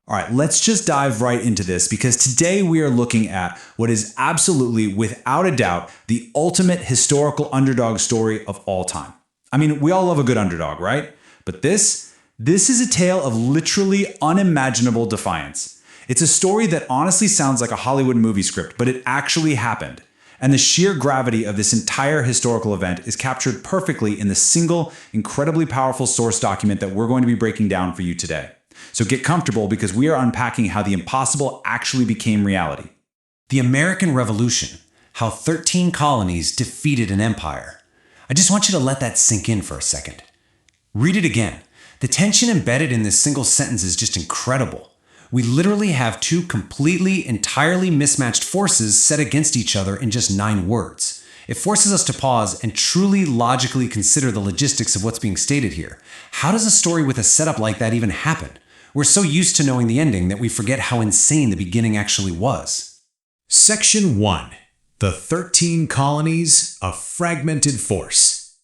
All right, let's just dive right into this because today we are looking at what is absolutely, without a doubt, the ultimate historical underdog story of all time. I mean, we all love a good underdog, right? But this is a tale of literally unimaginable defiance. It's a story that honestly sounds like a Hollywood movie script, but it actually happened. And the sheer gravity of this entire historical event is captured perfectly in the single, incredibly powerful source document that we're going to be breaking down for you today. So get comfortable because we are unpacking how the impossible actually became reality. The American Revolution, how 13 colonies defeated an empire. I just want you to let that sink in for a second. Read it again. The tension embedded in this single sentence is just incredible. We literally have two completely, entirely mismatched forces set against each other in just 9 words. It forces us to pause and truly logically consider the logistics of what's being stated here. How does a story with a setup like that even happen? We're so used to knowing the ending that we forget how insane the beginning actually was. Section 1. The 13 Colonies, a Fragmented Force.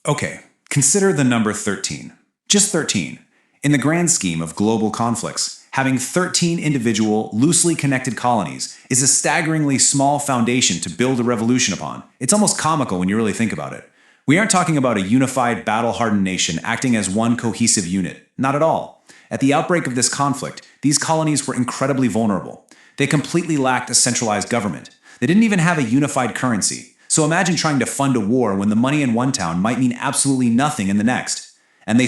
Okay, consider the number 13. Just 13. In the grand scheme of global conflicts, having 13 individual, loosely connected colonies is a staggeringly small foundation to build a revolution upon. It's almost comical when you really think about it. We aren't talking about a unified, battle-hardened nation acting as one cohesive unit. Not at all. At the outbreak of this conflict, these colonies were incredibly vulnerable. They completely lacked a centralized government. They didn't even have a unified currency. So imagine trying to fund a war when the money in one town might mean absolutely nothing in the next. And they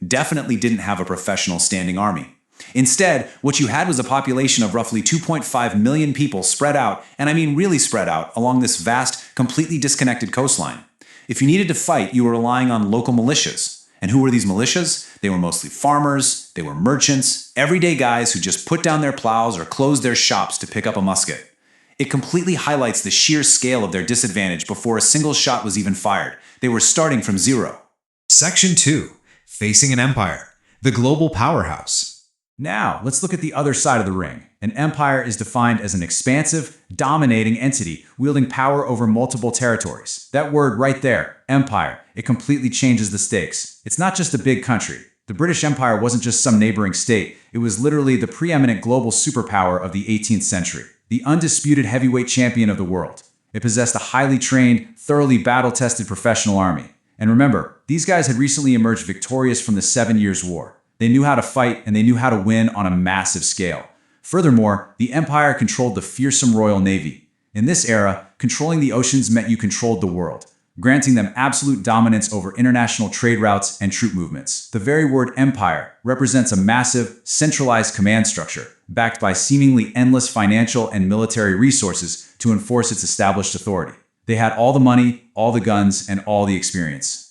definitely didn't have a professional standing army. Instead, what you had was a population of roughly 2.5 million people spread out, and I mean really spread out, along this vast, completely disconnected coastline. If you needed to fight, you were relying on local militias. And who were these militias? They were mostly farmers, they were merchants, everyday guys who just put down their plows or closed their shops to pick up a musket. It completely highlights the sheer scale of their disadvantage before a single shot was even fired. They were starting from zero. Section 2. Facing an Empire, the Global Powerhouse. Now, let's look at the other side of the ring. An empire is defined as an expansive, dominating entity wielding power over multiple territories. That word right there, empire, it completely changes the stakes. It's not just a big country. The British Empire wasn't just some neighboring state. It was literally the preeminent global superpower of the 18th century, the undisputed heavyweight champion of the world. It possessed a highly trained, thoroughly battle-tested professional army. And remember, these guys had recently emerged victorious from the 7 Years' War. They knew how to fight and they knew how to win on a massive scale. Furthermore, the empire controlled the fearsome Royal Navy. In this era, controlling the oceans meant you controlled the world, granting them absolute dominance over international trade routes and troop movements. The very word empire represents a massive, centralized command structure, backed by seemingly endless financial and military resources to enforce its established authority. They had all the money, all the guns, and all the experience.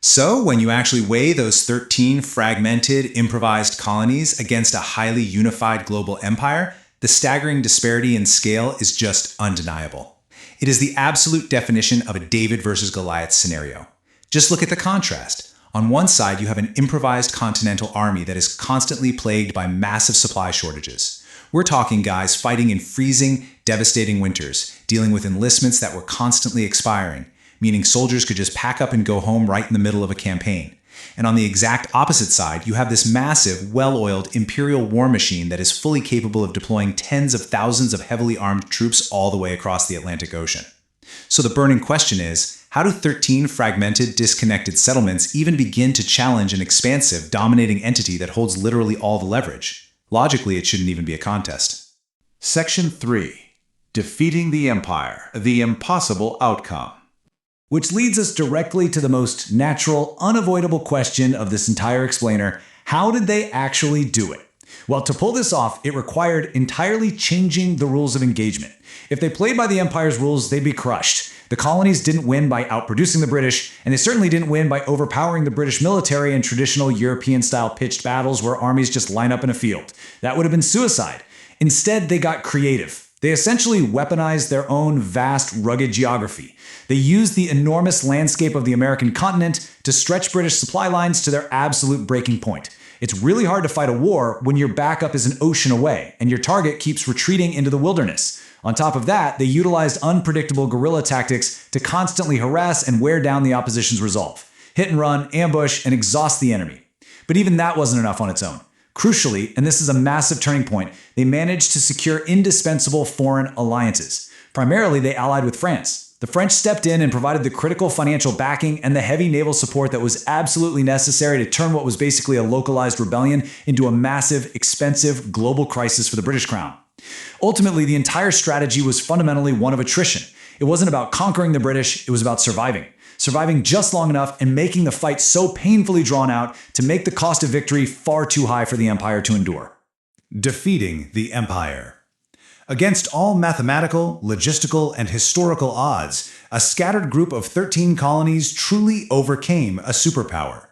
So, when you actually weigh those 13 fragmented, improvised colonies against a highly unified global empire, the staggering disparity in scale is just undeniable. It is the absolute definition of a David versus Goliath scenario. Just look at the contrast. On one side, you have an improvised continental army that is constantly plagued by massive supply shortages. We're talking guys fighting in freezing, devastating winters, dealing with enlistments that were constantly expiring, meaning soldiers could just pack up and go home right in the middle of a campaign. And on the exact opposite side, you have this massive, well-oiled imperial war machine that is fully capable of deploying tens of thousands of heavily armed troops all the way across the Atlantic Ocean. So the burning question is, how do 13 fragmented, disconnected settlements even begin to challenge an expansive, dominating entity that holds literally all the leverage? Logically, it shouldn't even be a contest. Section 3. Defeating the Empire, the impossible outcome. Which leads us directly to the most natural, unavoidable question of this entire explainer. How did they actually do it? Well, to pull this off, it required entirely changing the rules of engagement. If they played by the Empire's rules, they'd be crushed. The colonies didn't win by outproducing the British, and they certainly didn't win by overpowering the British military in traditional European-style pitched battles where armies just line up in a field. That would have been suicide. Instead, they got creative. They essentially weaponized their own vast, rugged geography. They used the enormous landscape of the American continent to stretch British supply lines to their absolute breaking point. It's really hard to fight a war when your backup is an ocean away and your target keeps retreating into the wilderness. On top of that, they utilized unpredictable guerrilla tactics to constantly harass and wear down the opposition's resolve. Hit and run, ambush, and exhaust the enemy. But even that wasn't enough on its own. Crucially, and this is a massive turning point, they managed to secure indispensable foreign alliances. Primarily, they allied with France. The French stepped in and provided the critical financial backing and the heavy naval support that was absolutely necessary to turn what was basically a localized rebellion into a massive, expensive, global crisis for the British Crown. Ultimately, the entire strategy was fundamentally one of attrition. It wasn't about conquering the British, it was about surviving. Surviving just long enough and making the fight so painfully drawn out to make the cost of victory far too high for the empire to endure. Defeating the empire. Against all mathematical, logistical, and historical odds, a scattered group of 13 colonies truly overcame a superpower.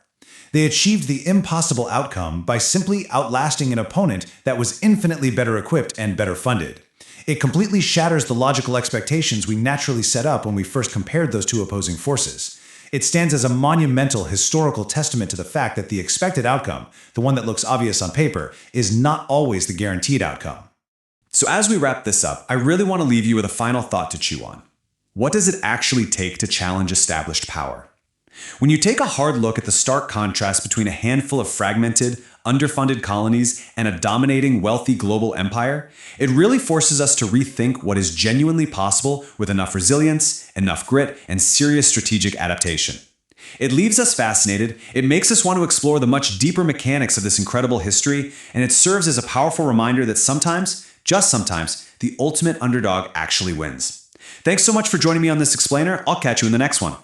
They achieved the impossible outcome by simply outlasting an opponent that was infinitely better equipped and better funded. It completely shatters the logical expectations we naturally set up when we first compared those two opposing forces. It stands as a monumental historical testament to the fact that the expected outcome, the one that looks obvious on paper, is not always the guaranteed outcome. So as we wrap this up, I really want to leave you with a final thought to chew on. What does it actually take to challenge established power? When you take a hard look at the stark contrast between a handful of fragmented, underfunded colonies and a dominating, wealthy global empire, it really forces us to rethink what is genuinely possible with enough resilience, enough grit, and serious strategic adaptation. It leaves us fascinated, it makes us want to explore the much deeper mechanics of this incredible history, and it serves as a powerful reminder that sometimes, just sometimes, the ultimate underdog actually wins. Thanks so much for joining me on this explainer. I'll catch you in the next one.